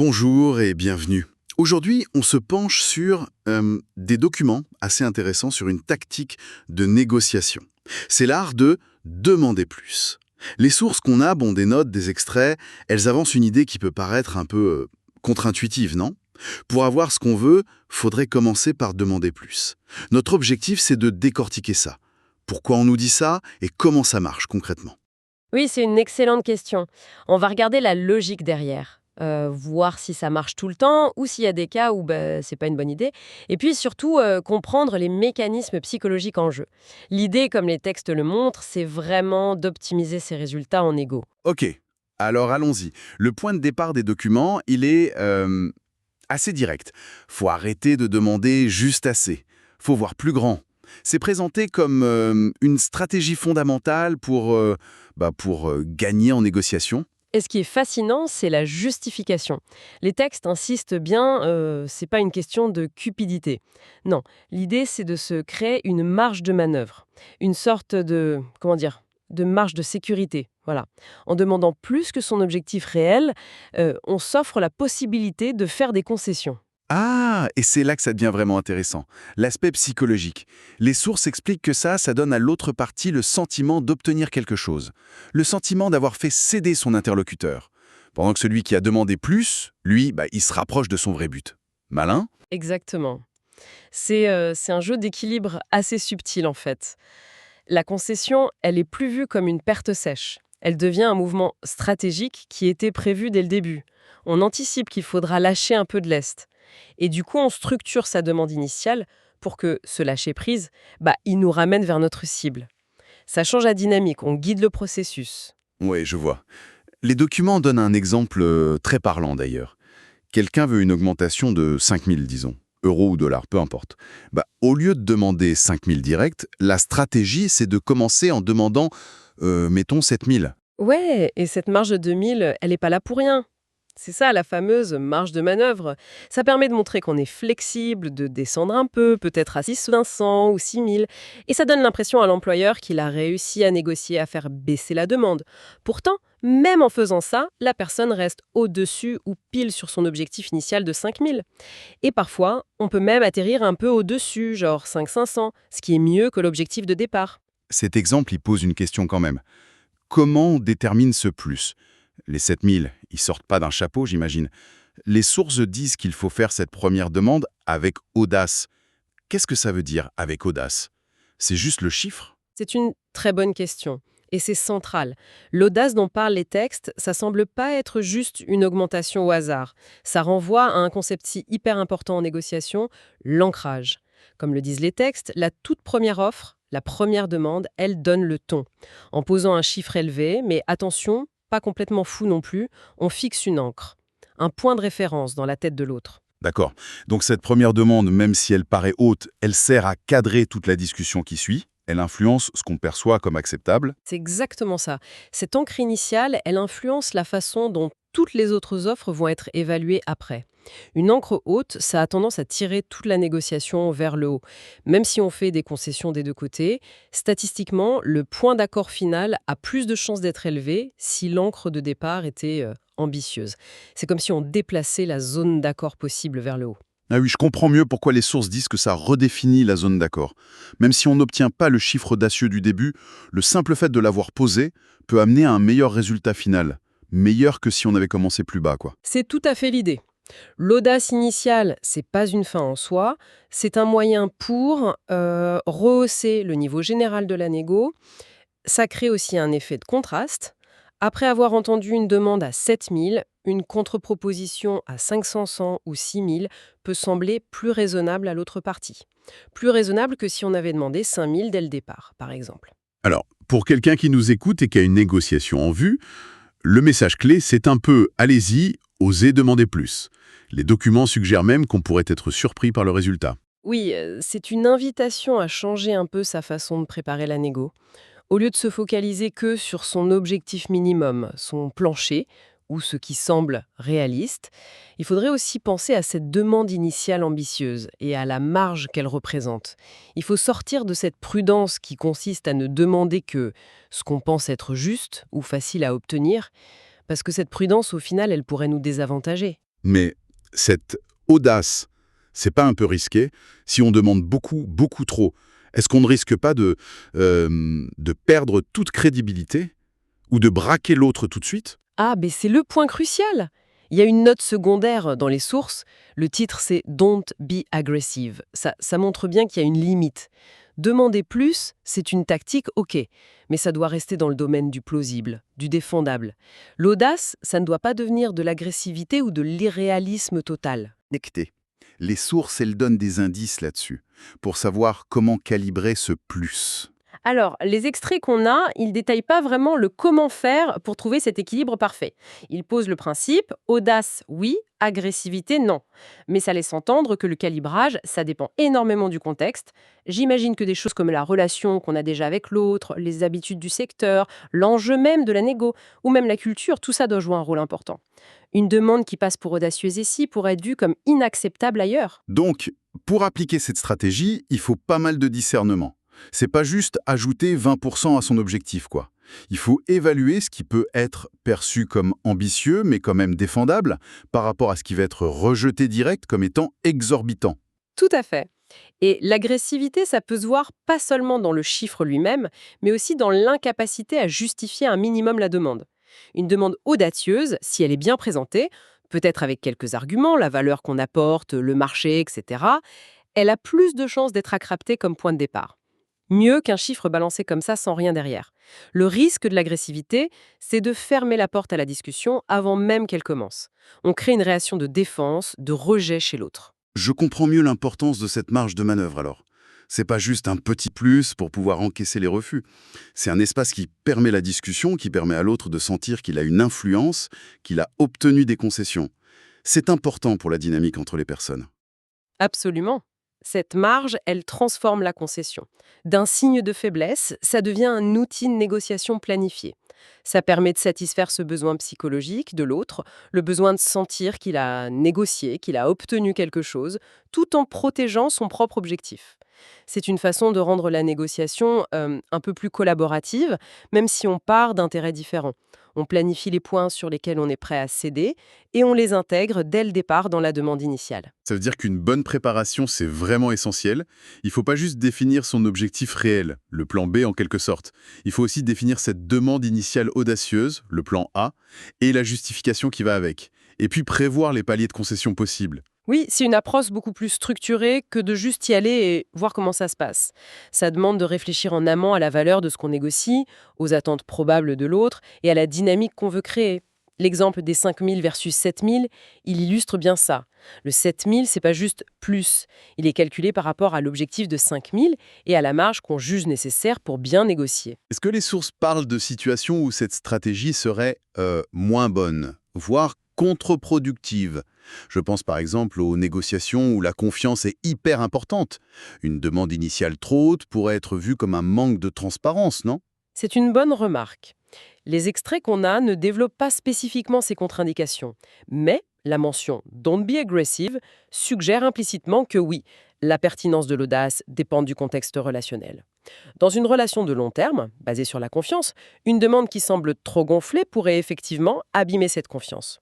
Bonjour et bienvenue. Aujourd'hui, on se penche sur des documents assez intéressants sur une tactique de négociation. C'est l'art de demander plus. Les sources qu'on a, des notes, des extraits, elles avancent une idée qui peut paraître un peu contre-intuitive, non? Pour avoir ce qu'on veut, faudrait commencer par demander plus. Notre objectif, c'est de décortiquer ça. Pourquoi on nous dit ça et comment ça marche concrètement? Oui, c'est une excellente question. On va regarder la logique derrière, voir si ça marche tout le temps ou s'il y a des cas où c'est pas une bonne idée. Et puis surtout, comprendre les mécanismes psychologiques en jeu. L'idée, comme les textes le montrent, c'est vraiment d'optimiser ses résultats en égo. Ok, alors allons-y. Le point de départ des documents, il est assez direct. Faut arrêter de demander juste assez. Faut voir plus grand. C'est présenté comme une stratégie fondamentale pour gagner en négociation. Et ce qui est fascinant, c'est la justification. Les textes insistent bien, c'est pas une question de cupidité. Non, l'idée c'est de se créer une marge de manœuvre, une sorte de, comment dire, de marge de sécurité. Voilà. En demandant plus que son objectif réel, on s'offre la possibilité de faire des concessions. Ah, et c'est là que ça devient vraiment intéressant. L'aspect psychologique. Les sources expliquent que ça donne à l'autre partie le sentiment d'obtenir quelque chose. Le sentiment d'avoir fait céder son interlocuteur. Pendant que celui qui a demandé plus, lui, il se rapproche de son vrai but. Malin? Exactement. C'est un jeu d'équilibre assez subtil en fait. La concession, elle est plus vue comme une perte sèche. Elle devient un mouvement stratégique qui était prévu dès le début. On anticipe qu'il faudra lâcher un peu de lest. Et du coup, on structure sa demande initiale pour que ce lâcher-prise, il nous ramène vers notre cible. Ça change la dynamique, on guide le processus. Oui, je vois. Les documents donnent un exemple très parlant d'ailleurs. Quelqu'un veut une augmentation de 5000, disons, euros ou dollars, peu importe. Au lieu de demander 5000 direct, la stratégie, c'est de commencer en demandant, mettons, 7000. Ouais, et cette marge de 2000, elle n'est pas là pour rien. C'est ça la fameuse marge de manœuvre. Ça permet de montrer qu'on est flexible, de descendre un peu, peut-être à 6500 ou 6000. Et ça donne l'impression à l'employeur qu'il a réussi à négocier, à faire baisser la demande. Pourtant, même en faisant ça, la personne reste au-dessus ou pile sur son objectif initial de 5000. Et parfois, on peut même atterrir un peu au-dessus, genre 5500, ce qui est mieux que l'objectif de départ. Cet exemple, il pose une question quand même. Comment on détermine ce plus? Les 7000, ils sortent pas d'un chapeau, j'imagine. Les sources disent qu'il faut faire cette première demande avec audace. Qu'est-ce que ça veut dire avec audace? C'est juste le chiffre? C'est une très bonne question. Et c'est central. L'audace dont parlent les textes, ça semble pas être juste une augmentation au hasard. Ça renvoie à un concept si hyper important en négociation, l'ancrage. Comme le disent les textes, la toute première offre, la première demande, elle donne le ton. En posant un chiffre élevé, mais attention, pas complètement fou non plus, on fixe une ancre. Un point de référence dans la tête de l'autre. D'accord. Donc cette première demande, même si elle paraît haute, elle sert à cadrer toute la discussion qui suit. Elle influence ce qu'on perçoit comme acceptable. C'est exactement ça. Cette encre initiale, elle influence la façon dont toutes les autres offres vont être évaluées après. Une encre haute, ça a tendance à tirer toute la négociation vers le haut. Même si on fait des concessions des deux côtés, statistiquement, le point d'accord final a plus de chances d'être élevé si l'encre de départ était ambitieuse. C'est comme si on déplaçait la zone d'accord possible vers le haut. Ah oui, je comprends mieux pourquoi les sources disent que ça redéfinit la zone d'accord. Même si on n'obtient pas le chiffre audacieux du début, le simple fait de l'avoir posé peut amener à un meilleur résultat final. Meilleur que si on avait commencé plus bas, quoi. C'est tout à fait l'idée. L'audace initiale, c'est pas une fin en soi, c'est un moyen pour rehausser le niveau général de la négo. Ça crée aussi un effet de contraste. Après avoir entendu une demande à 7000, une contre-proposition à 500 ou 6000 peut sembler plus raisonnable à l'autre partie. Plus raisonnable que si on avait demandé 5000 dès le départ, par exemple. Alors, pour quelqu'un qui nous écoute et qui a une négociation en vue, le message clé, c'est un peu « allez-y, osez demander plus ». Les documents suggèrent même qu'on pourrait être surpris par le résultat. Oui, c'est une invitation à changer un peu sa façon de préparer la négo. Au lieu de se focaliser que sur son objectif minimum, son plancher, ou ce qui semble réaliste, il faudrait aussi penser à cette demande initiale ambitieuse et à la marge qu'elle représente. Il faut sortir de cette prudence qui consiste à ne demander que ce qu'on pense être juste ou facile à obtenir, parce que cette prudence, au final, elle pourrait nous désavantager. Mais cette audace, c'est pas un peu risqué? Si on demande beaucoup, beaucoup trop, est-ce qu'on ne risque pas de perdre toute crédibilité ou de braquer l'autre tout de suite? Ah, mais c'est le point crucial. Il y a une note secondaire dans les sources. Le titre, c'est Don't be aggressive. Ça montre bien qu'il y a une limite. Demander plus, c'est une tactique, ok, mais ça doit rester dans le domaine du plausible, du défendable. L'audace, ça ne doit pas devenir de l'agressivité ou de l'irréalisme total. Connecté. Les sources, elles donnent des indices là-dessus, pour savoir comment calibrer ce plus. Alors, les extraits qu'on a, ils détaillent pas vraiment le comment faire pour trouver cet équilibre parfait. Ils posent le principe, audace, oui, agressivité, non. Mais ça laisse entendre que le calibrage, ça dépend énormément du contexte. J'imagine que des choses comme la relation qu'on a déjà avec l'autre, les habitudes du secteur, l'enjeu même de la négo, ou même la culture, tout ça doit jouer un rôle important. Une demande qui passe pour audacieuse ici pourrait être vue comme inacceptable ailleurs. Donc, pour appliquer cette stratégie, il faut pas mal de discernement. C'est pas juste ajouter 20% à son objectif, quoi. Il faut évaluer ce qui peut être perçu comme ambitieux, mais quand même défendable, par rapport à ce qui va être rejeté direct comme étant exorbitant. Tout à fait. Et l'agressivité, ça peut se voir pas seulement dans le chiffre lui-même, mais aussi dans l'incapacité à justifier un minimum la demande. Une demande audacieuse, si elle est bien présentée, peut-être avec quelques arguments, la valeur qu'on apporte, le marché, etc., elle a plus de chances d'être acceptée comme point de départ. Mieux qu'un chiffre balancé comme ça sans rien derrière. Le risque de l'agressivité, c'est de fermer la porte à la discussion avant même qu'elle commence. On crée une réaction de défense, de rejet chez l'autre. Je comprends mieux l'importance de cette marge de manœuvre alors. C'est pas juste un petit plus pour pouvoir encaisser les refus. C'est un espace qui permet la discussion, qui permet à l'autre de sentir qu'il a une influence, qu'il a obtenu des concessions. C'est important pour la dynamique entre les personnes. Absolument. Cette marge, elle transforme la concession. D'un signe de faiblesse, ça devient un outil de négociation planifié. Ça permet de satisfaire ce besoin psychologique de l'autre, le besoin de sentir qu'il a négocié, qu'il a obtenu quelque chose, tout en protégeant son propre objectif. C'est une façon de rendre la négociation un peu plus collaborative, même si on part d'intérêts différents. On planifie les points sur lesquels on est prêt à céder et on les intègre dès le départ dans la demande initiale. Ça veut dire qu'une bonne préparation, c'est vraiment essentiel. Il ne faut pas juste définir son objectif réel, le plan B en quelque sorte. Il faut aussi définir cette demande initiale audacieuse, le plan A, et la justification qui va avec. Et puis prévoir les paliers de concession possibles. Oui, c'est une approche beaucoup plus structurée que de juste y aller et voir comment ça se passe. Ça demande de réfléchir en amont à la valeur de ce qu'on négocie, aux attentes probables de l'autre et à la dynamique qu'on veut créer. L'exemple des 5 000 versus 7 000, il illustre bien ça. Le 7 000, c'est pas juste plus. Il est calculé par rapport à l'objectif de 5 000 et à la marge qu'on juge nécessaire pour bien négocier. Est-ce que les sources parlent de situations où cette stratégie serait moins bonne, voire contre-productive? Je pense par exemple aux négociations où la confiance est hyper importante. Une demande initiale trop haute pourrait être vue comme un manque de transparence, non? C'est une bonne remarque. Les extraits qu'on a ne développent pas spécifiquement ces contre-indications, mais la mention «don't be aggressive» suggère implicitement que oui, la pertinence de l'audace dépend du contexte relationnel. Dans une relation de long terme, basée sur la confiance, une demande qui semble trop gonflée pourrait effectivement abîmer cette confiance.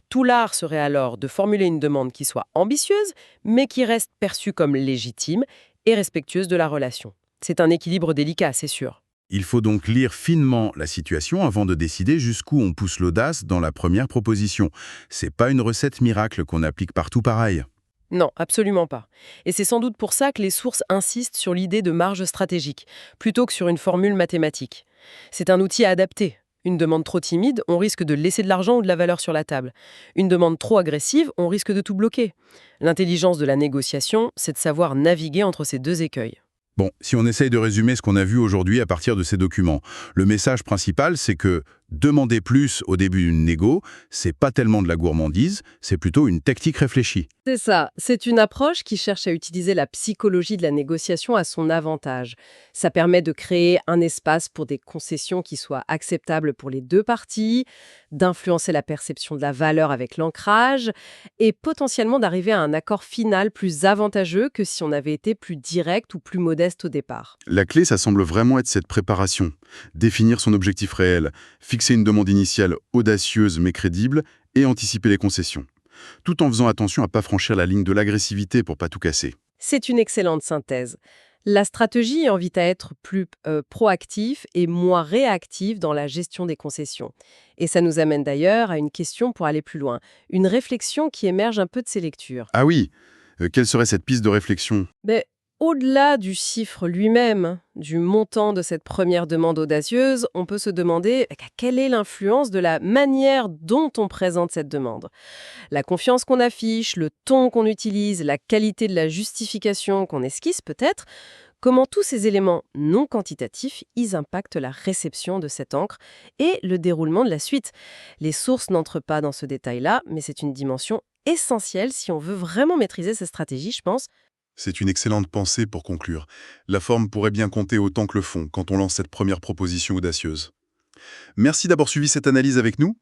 Tout l'art serait alors de formuler une demande qui soit ambitieuse, mais qui reste perçue comme légitime et respectueuse de la relation. C'est un équilibre délicat, c'est sûr. Il faut donc lire finement la situation avant de décider jusqu'où on pousse l'audace dans la première proposition. C'est pas une recette miracle qu'on applique partout pareil. Non, absolument pas. Et c'est sans doute pour ça que les sources insistent sur l'idée de marge stratégique, plutôt que sur une formule mathématique. C'est un outil à adapter. Une demande trop timide, on risque de laisser de l'argent ou de la valeur sur la table. Une demande trop agressive, on risque de tout bloquer. L'intelligence de la négociation, c'est de savoir naviguer entre ces deux écueils. Bon, si on essaye de résumer ce qu'on a vu aujourd'hui à partir de ces documents, le message principal, c'est que demander plus au début d'une négo, c'est pas tellement de la gourmandise, c'est plutôt une tactique réfléchie. C'est ça, c'est une approche qui cherche à utiliser la psychologie de la négociation à son avantage. Ça permet de créer un espace pour des concessions qui soient acceptables pour les deux parties, d'influencer la perception de la valeur avec l'ancrage et potentiellement d'arriver à un accord final plus avantageux que si on avait été plus direct ou plus modeste au départ. La clé, ça semble vraiment être cette préparation. Définir son objectif réel, fixer une demande initiale audacieuse mais crédible et anticiper les concessions. tout en faisant attention à pas franchir la ligne de l'agressivité pour pas tout casser. C'est une excellente synthèse. La stratégie invite à être plus proactif et moins réactif dans la gestion des concessions. Et ça nous amène d'ailleurs à une question pour aller plus loin, une réflexion qui émerge un peu de ces lectures. Ah oui, quelle serait cette piste de réflexion? Mais au-delà du chiffre lui-même, du montant de cette première demande audacieuse, on peut se demander quelle est l'influence de la manière dont on présente cette demande. La confiance qu'on affiche, le ton qu'on utilise, la qualité de la justification qu'on esquisse peut-être, comment tous ces éléments non quantitatifs, ils impactent la réception de cette encre et le déroulement de la suite. Les sources n'entrent pas dans ce détail-là, mais c'est une dimension essentielle si on veut vraiment maîtriser ces stratégies, je pense. C'est une excellente pensée pour conclure. La forme pourrait bien compter autant que le fond quand on lance cette première proposition audacieuse. Merci d'avoir suivi cette analyse avec nous.